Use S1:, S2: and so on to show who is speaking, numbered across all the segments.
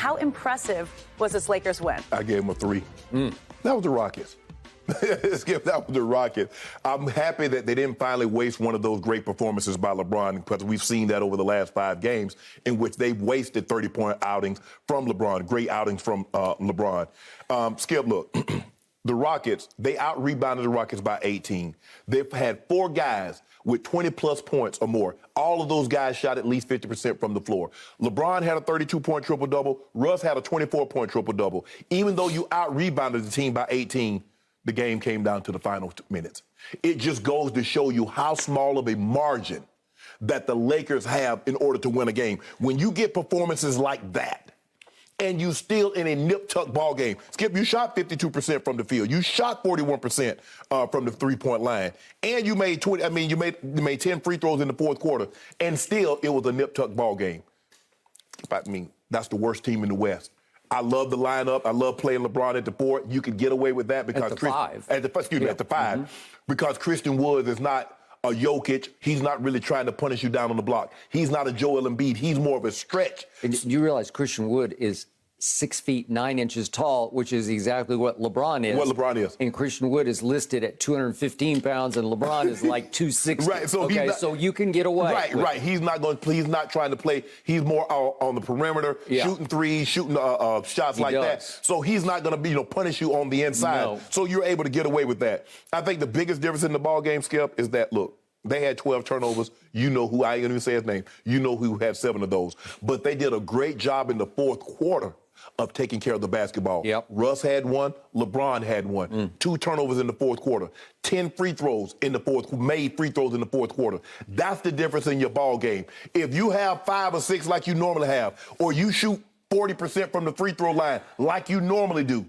S1: How impressive was this Lakers win?
S2: I gave him a 3. That was the Rockets. Skip, that was the Rockets. I'm happy that they didn't finally waste one of those great performances by LeBron, because we've seen that over the last 5 games in which they've wasted 30-point outings from LeBron, great outings from LeBron. Skip, look, the Rockets, they out-rebounded the Rockets by 18. They've had 4 guys with 20-plus points or more. All of those guys shot at least 50% from the floor. LeBron had a 32-point triple-double. Russ had a 24-point triple-double. Even though you out-rebounded the team by 18, the game came down to the final minutes. It just goes to show you how small of a margin that the Lakers have in order to win a game. When you get performances like that, and you still in a nip-tuck ball game. Skip, you shot 52% from the field. You shot 41% from the three-point line. And you made 20, you made 10 free throws in the fourth quarter. And still, it was a nip-tuck ball game. That's the worst team in the West. I love the lineup. I love playing LeBron at the 4. You could get away with that because
S3: at the 5.
S2: At the 5, because Christian Woods is not a Jokic. He's not really trying to punish you down on the block. He's not a Joel Embiid. He's more of a stretch.
S3: And you realize Christian Wood is 6 feet 9 inches tall, which is exactly what LeBron is.
S2: What LeBron is.
S3: And Christian Wood is listed at 215 pounds, and LeBron is like 260.
S2: Right. So
S3: so you can get away.
S2: Right. He's not trying to play. He's more on the perimeter, shooting threes, shooting shots like that. So he's not going to be punish you on the inside.
S3: No.
S2: So you're able to get away with that. I think the biggest difference in the ball game, Skip, is that look. They had 12 turnovers. You know who, I ain't going to even say his name. You know who had 7 of those. But they did a great job in the fourth quarter of taking care of the basketball.
S3: Yep.
S2: Russ had 1. LeBron had 1. 2 turnovers in the fourth quarter. 10 free throws in the made free throws in the fourth quarter. That's the difference in your ball game. If you have 5 or 6 like you normally have, or you shoot 40% from the free throw line like you normally do,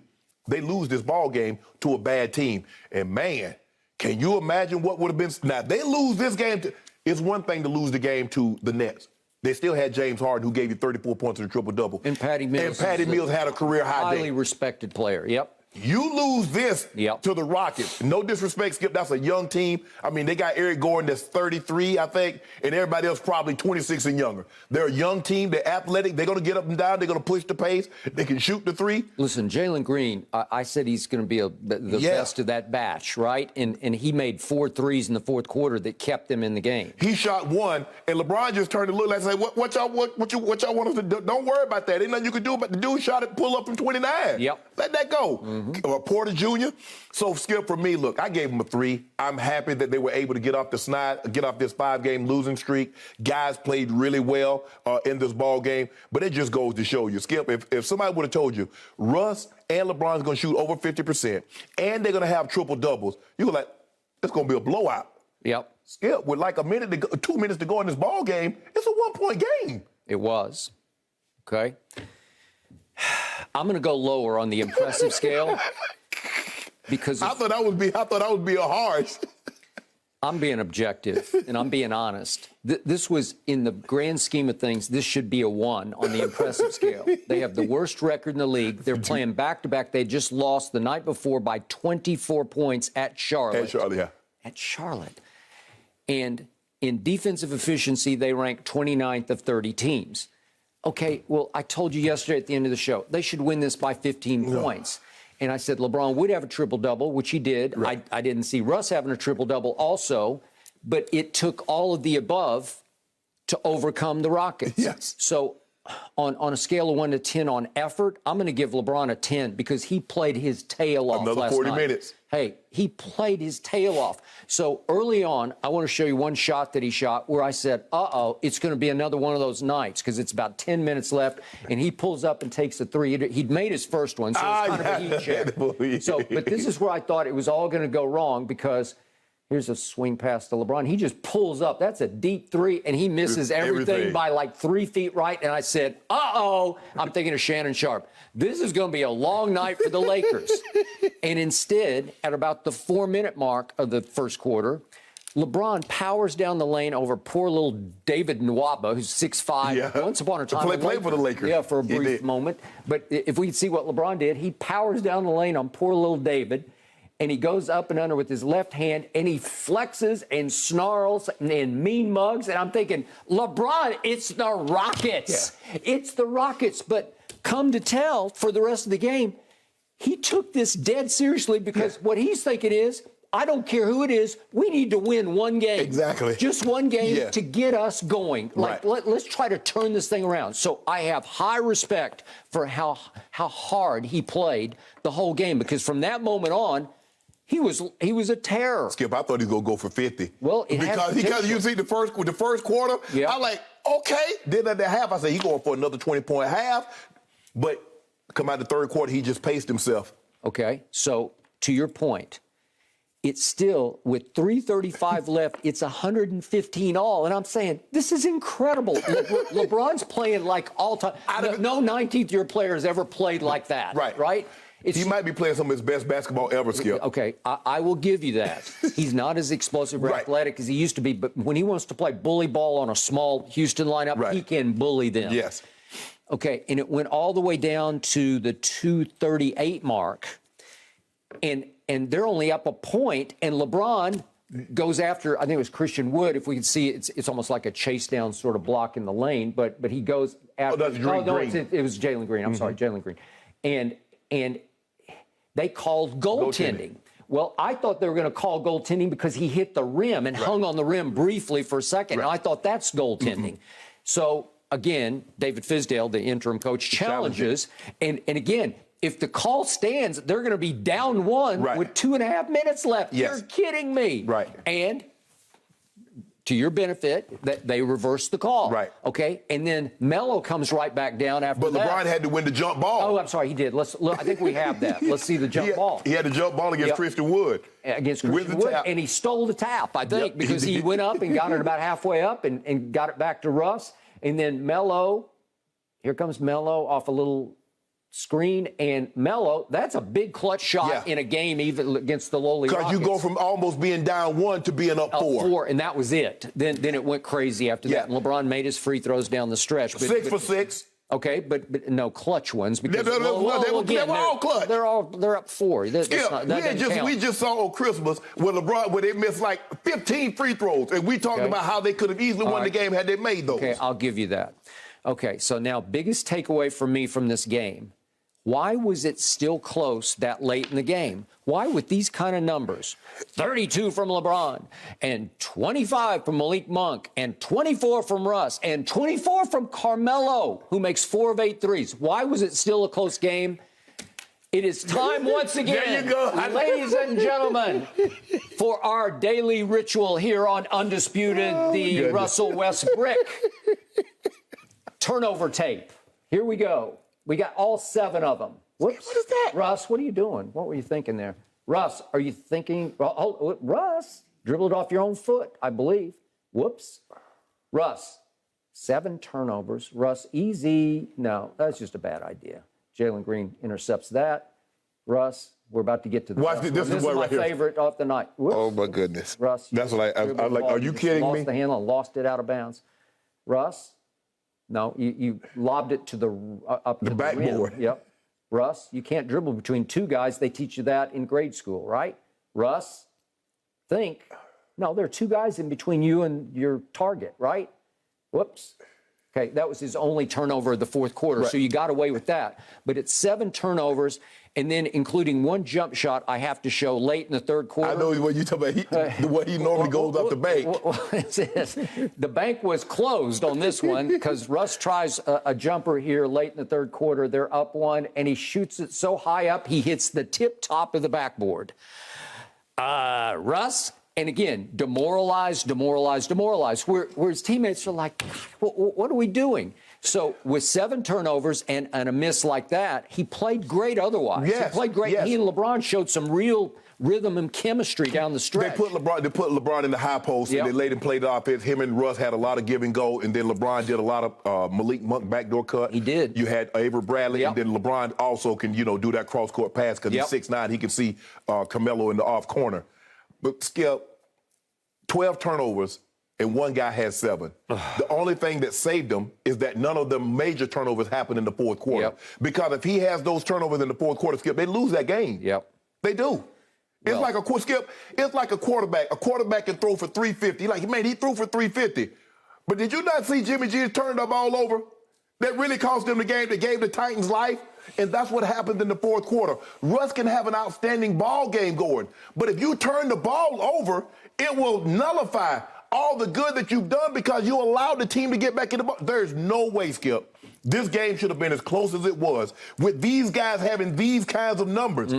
S2: they lose this ball game to a bad team. And, man, can you imagine what would have been? Now, they lose this game. It's one thing to lose the game to the Nets. They still had James Harden, who gave you 34 points in a triple-double.
S3: And Patty Mills.
S2: And Patty Mills had a career high day.
S3: Highly respected player, yep.
S2: You lose this to the Rockets. No disrespect, Skip. That's a young team. They got Eric Gordon that's 33, I think, and everybody else probably 26 and younger. They're a young team. They're athletic. They're going to get up and down. They're going to push the pace. They can shoot the 3.
S3: Listen, Jalen Green, I said he's going to be the best of that batch, right? And he made 4 threes in the fourth quarter that kept them in the game.
S2: He shot 1, and LeBron just turned to look like and say, what y'all want us to do? Don't worry about that. Ain't nothing you can do. But the dude shot it, pull up from 29.
S3: Yep.
S2: Let that go. Porter Jr. So, Skip, for me, look, I gave him a 3. I'm happy that they were able to get off this 5-game losing streak. Guys played really well in this ball game, but it just goes to show you, Skip, if somebody would have told you Russ and LeBron's going to shoot over 50% and they're going to have triple-doubles, you were like, it's going to be a blowout.
S3: Yep.
S2: Skip, with like 2 minutes to go in this ball game, it's a 1-point game.
S3: It was. Okay. I'm going to go lower on the impressive scale because
S2: I thought I would be a harsh.
S3: I'm being objective and I'm being honest. This was, in the grand scheme of things, this should be a 1 on the impressive scale. They have the worst record in the league. They're playing back-to-back. They just lost the night before by 24 points at Charlotte.
S2: At Charlotte, yeah.
S3: At Charlotte. And in defensive efficiency, they rank 29th of 30 teams. Okay, well, I told you yesterday at the end of the show, they should win this by 15 points. And I said LeBron would have a triple-double, which he did. Right. I didn't see Russ having a triple-double also, but it took all of the above to overcome the Rockets.
S2: Yes.
S3: So on a scale of 1 to 10 on effort, I'm going to give LeBron a 10 because he played his tail off
S2: Another
S3: last
S2: 40
S3: night.
S2: minutes.
S3: Hey, he played his tail off. So early on, I want to show you one shot that he shot where I said, it's going to be another one of those nights because it's about 10 minutes left, and he pulls up and takes a 3. He'd made his first one, so it's kind of a heat check. But this is where I thought it was all going to go wrong because here's a swing pass to LeBron. He just pulls up. That's a deep 3, and he misses everything by like 3 feet right. And I said, I'm thinking of Shannon Sharpe. This is going to be a long night for the Lakers. And instead, at about the 4-minute mark of the first quarter, LeBron powers down the lane over poor little David Nwaba, who's 6'5". Yeah. Once upon a time,
S2: played for the Lakers.
S3: Yeah, for a brief moment. But if we could see what LeBron did, he powers down the lane on poor little David. And he goes up and under with his left hand, and he flexes and snarls and mean mugs. And I'm thinking, LeBron, it's the Rockets. Yeah. It's the Rockets. But come to tell for the rest of the game, he took this dead seriously because what he's thinking is, I don't care who it is, we need to win one game.
S2: Exactly.
S3: Just one game to get us going. Like,
S2: Right.
S3: let's try to turn this thing around. So I have high respect for how hard he played the whole game, because from that moment on, he was a terror.
S2: Skip, I thought he was going to go for 50.
S3: Well,
S2: because you see the first quarter, I'm like, okay. Then at the half, I said, he's going for another 20-point half. But come out the third quarter, he just paced himself.
S3: Okay, so to your point, it's still, with 3:35 left, it's 115 all. And I'm saying, this is incredible. LeBron's playing like all time. No 19th-year player has ever played like that. Right?
S2: He might be playing some of his best basketball ever, Skip.
S3: Okay, I will give you that. He's not as explosive or athletic as he used to be, but when he wants to play bully ball on a small Houston lineup, he can bully them.
S2: Yes.
S3: Okay, and it went all the way down to the 2:38 mark, and they're only up a point, and LeBron goes after, I think it was Christian Wood. If we can see, it's almost like a chase down sort of block in the lane, but he goes after.
S2: It
S3: was Jalen Green. I'm sorry, Jalen Green, and they called goaltending. Well, I thought they were going to call goaltending because he hit the rim and hung on the rim briefly for a second. And I thought that's goaltending. So again, David Fizdale, the interim coach, challenges, and again, if the call stands, they're going to be down one with 2.5 minutes left. You're kidding me. And to your benefit, that they reversed the call. Okay. And then Melo comes right back down after that.
S2: But LeBron had to win the jump ball.
S3: Oh, I'm sorry, he did. Let's look. I think we have that. Let's see the jump ball.
S2: He had the jump ball against Christian Wood.
S3: Against Christian Wood, and he stole the tap, I think, because he went up and got it about halfway up and got it back to Russ. And then Melo, here comes Melo off a little screen, and Melo, that's a big clutch shot in a game, even against the lowly Rockets.
S2: Because you go from almost being down one to being up four.
S3: And that was it. Then it went crazy after that. And LeBron made his free throws down the stretch.
S2: 6 for 6.
S3: Okay, but no clutch ones, because
S2: they were all clutch.
S3: They're up 4.
S2: We just saw on Christmas when LeBron, where they missed like 15 free throws, and we talked about how they could have easily won the game had they made those.
S3: Okay, I'll give you that. Okay, so now biggest takeaway for me from this game. Why was it still close that late in the game? Why, with these kind of numbers, 32 from LeBron, and 25 from Malik Monk, and 24 from Russ, and 24 from Carmelo, who makes 4 of 8 threes? Why was it still a close game? It is time once again,
S2: there you go.
S3: ladies and gentlemen, for our daily ritual here on Undisputed, the Russell Westbrook turnover tape. Here we go. We got all 7 of them. Whoops.
S2: What is that?
S3: Russ, what are you doing? What were you thinking there? Russ, are you thinking? Russ, dribbled off your own foot, I believe. Whoops. Russ, 7 turnovers. Russ, easy. No, that's just a bad idea. Jalen Green intercepts that. Russ, we're about to get to the
S2: this is
S3: my
S2: right here.
S3: favorite of the night. Whoops.
S2: Oh, my goodness.
S3: Russ.
S2: That's what I like. Are you kidding me?
S3: Lost the handle and lost it out of bounds. Russ. No, you lobbed it to the up to the
S2: backboard.
S3: rim. Yep. Russ, you can't dribble between 2 guys. They teach you that in grade school, right? Russ, think. No, there are 2 guys in between you and your target, right? Whoops. Okay, that was his only turnover of the fourth quarter, so you got away with that. But it's 7 turnovers, and then including 1 jump shot I have to show late in the third quarter.
S2: I know what you're talking about. The way he normally goes up the bank.
S3: The bank was closed on this one because Russ tries a jumper here late in the third quarter. They're up 1, and he shoots it so high up, he hits the tip top of the backboard. Russ... And again, demoralized, where his teammates are like, what are we doing? So with 7 turnovers and a miss like that, he played great otherwise.
S2: Yes,
S3: he played great.
S2: yes.
S3: He and LeBron showed some real rhythm and chemistry down the stretch.
S2: They put LeBron in the high post, and they let him play the offense. Him and Russ had a lot of give and go, and then LeBron did a lot of Malik Monk backdoor cut.
S3: He did.
S2: You had Avery Bradley, and then LeBron also can, do that cross-court pass because he's 6'9". He can see Carmelo in the off corner. But Skip, 12 turnovers, and 1 guy had 7. The only thing that saved them is that none of the major turnovers happened in the fourth quarter. Because if he has those turnovers in the fourth quarter, Skip, they lose that game. They do. It's like a quarterback. A quarterback can throw for 350. He threw for 350. But did you not see Jimmy G turned up all over? that really cost them the game, that gave the Titans life, and that's what happened in the fourth quarter. Russ can have an outstanding ball game going, but if you turn the ball over, it will nullify all the good that you've done because you allowed the team to get back in the ball. There's no way, Skip. This game should have been as close as it was with these guys having these kinds of numbers.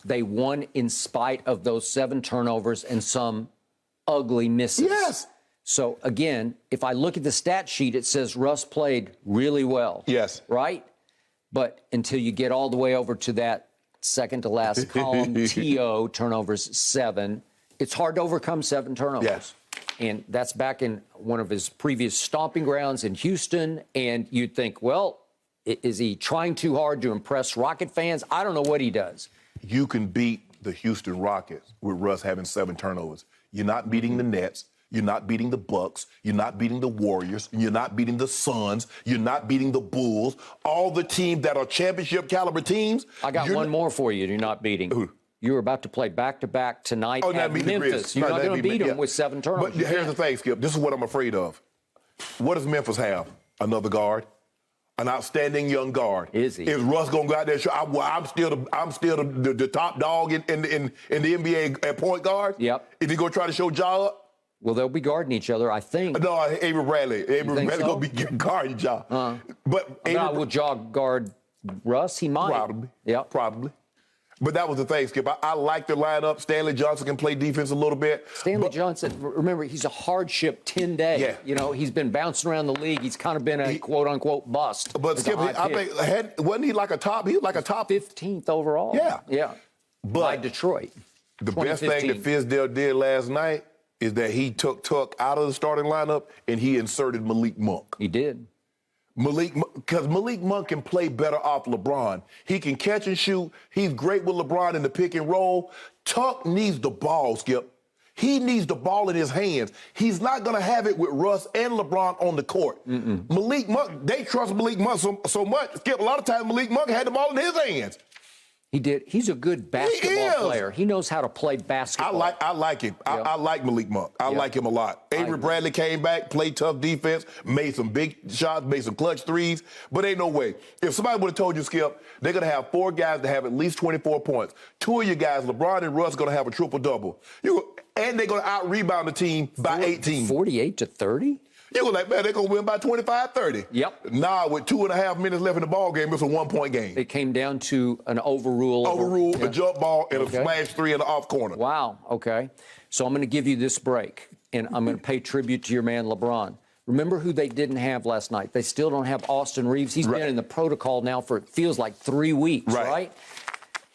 S3: They won in spite of those 7 turnovers and some ugly misses.
S2: Yes.
S3: So, again, if I look at the stat sheet, it says Russ played really well.
S2: Yes.
S3: Right? But until you get all the way over to that second to last column, TO, turnovers 7, it's hard to overcome 7 turnovers.
S2: Yes.
S3: And that's back in one of his previous stomping grounds in Houston. And you'd think, well, is he trying too hard to impress Rocket fans? I don't know what he does.
S2: You can beat the Houston Rockets with Russ having 7 turnovers. You're not beating the Nets. You're not beating the Bucks. You're not beating the Warriors. You're not beating the Suns. You're not beating the Bulls. All the teams that are championship caliber teams.
S3: I got one more for you. You're not beating.
S2: Who?
S3: You're about to play back-to-back tonight at Memphis. You're not going to beat them with 7 turnovers.
S2: But here's the thing, Skip. This is what I'm afraid of. What does Memphis have? Another guard. An outstanding young guard.
S3: Is he?
S2: Is Russ gonna go out there and show? I'm still the top dog in the NBA at point guard.
S3: Yep.
S2: Is he gonna try to show Ja up?
S3: Well, they'll be guarding each other, I think.
S2: No, Avery Bradley. Avery Bradley
S3: so?
S2: gonna be guarding Ja. But
S3: Will Ja guard Russ? He might.
S2: Probably.
S3: Yeah.
S2: Probably. But that was the thing, Skip. I like the lineup. Stanley Johnson can play defense a little bit.
S3: Stanley Johnson, remember, he's a hardship 10-day.
S2: Yeah.
S3: You know, he's been bouncing around the league. He's kind of been a quote-unquote bust.
S2: But Skip, I think, wasn't he like a top? He was like a top
S3: 15th overall.
S2: Yeah.
S3: Yeah.
S2: But
S3: by Detroit.
S2: The best thing that Fizdale did last night is that he took Tuck out of the starting lineup and he inserted Malik Monk.
S3: He did.
S2: Because Malik Monk can play better off LeBron. He can catch and shoot. He's great with LeBron in the pick and roll. Tuck needs the ball, Skip. He needs the ball in his hands. He's not going to have it with Russ and LeBron on the court. Malik Monk, they trust Malik Monk so much. Skip, a lot of times Malik Monk had the ball in his hands.
S3: He did. He's a good basketball player. He knows how to play basketball.
S2: I like him.
S3: Yep.
S2: I like Malik Monk. I like him a lot. Avery Bradley came back, played tough defense, made some big shots, made some clutch threes, but ain't no way. If somebody would have told you, Skip, they're going to have 4 guys that have at least 24 points. 2 of you guys, LeBron and Russ, are going to have a triple-double. And they're going to out-rebound the team by 18.
S3: 48-30?
S2: You go like, man, they're going to win by 25-30.
S3: Yep.
S2: Nah, with 2.5 minutes left in the ball game, it's a 1-point game.
S3: It came down to an overrule.
S2: A jump ball, and a smash 3 in the off corner.
S3: Wow, okay. So I'm going to give you this break, and I'm going to pay tribute to your man, LeBron. Remember who they didn't have last night? They still don't have Austin Reeves. He's been in the protocol now for, it feels like, 3 weeks, right?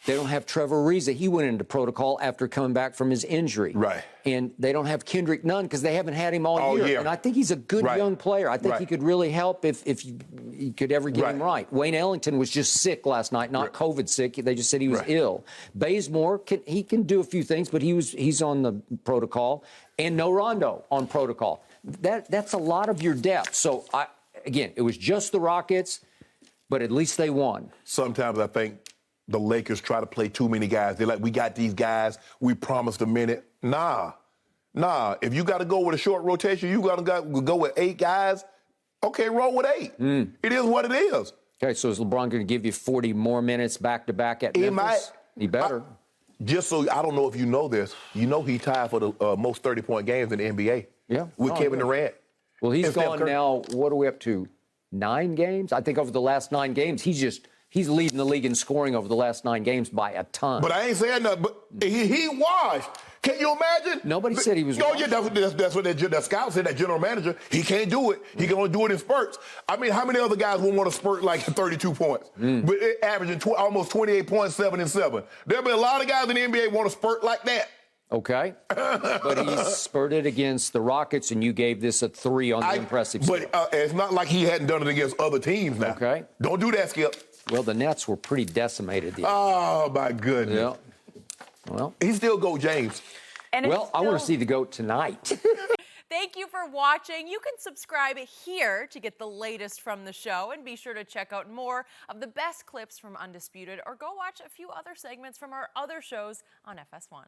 S3: They don't have Trevor Ariza. He went into protocol after coming back from his injury.
S2: Right.
S3: And they don't have Kendrick Nunn because they haven't had him all year. And I think he's a good young player. I think he could really help if you could ever get him right. Wayne Ellington was just sick last night, not COVID sick. They just said he was ill. Bazemore, he can do a few things, but he's on the protocol. And no Rondo on protocol. That's a lot of your depth. So, again, it was just the Rockets, but at least they won.
S2: Sometimes I think the Lakers try to play too many guys. They're like, we got these guys. We promised a minute. Nah. If you got to go with a short rotation, you got to go with 8 guys. Okay, roll with 8. It is what it is.
S3: Okay, so is LeBron going to give you 40 more minutes back-to-back at Memphis? He better.
S2: Just so, I don't know if you know this. You know he tied for the most 30-point games in the NBA.
S3: Yeah.
S2: With Kevin Durant.
S3: Well, he's gone now, what are we up to, 9 games? I think over the last 9 games, he's leading the league in scoring over the last 9 games by a ton.
S2: But I ain't saying nothing. But he washed. Can you imagine?
S3: Nobody said he was washed.
S2: Yeah, that's what that scout said, that general manager. He can't do it. He can only do it in spurts. I mean, how many other guys would want to spurt like 32 points? But averaging almost 28 points, 7 and 7. There'll be a lot of guys in the NBA want to spurt like that.
S3: Okay. But he spurted against the Rockets, and you gave this a 3 on the impressive scale.
S2: But it's not like he hadn't done it against other teams now.
S3: Okay.
S2: Don't do that, Skip.
S3: Well, the Nets were pretty decimated.
S2: Oh, my goodness.
S3: Yeah. Well,
S2: he still go James.
S1: And
S3: I want to see the GOAT tonight.
S4: Thank you for watching. You can subscribe here to get the latest from the show, and be sure to check out more of the best clips from Undisputed, or go watch a few other segments from our other shows on FS1.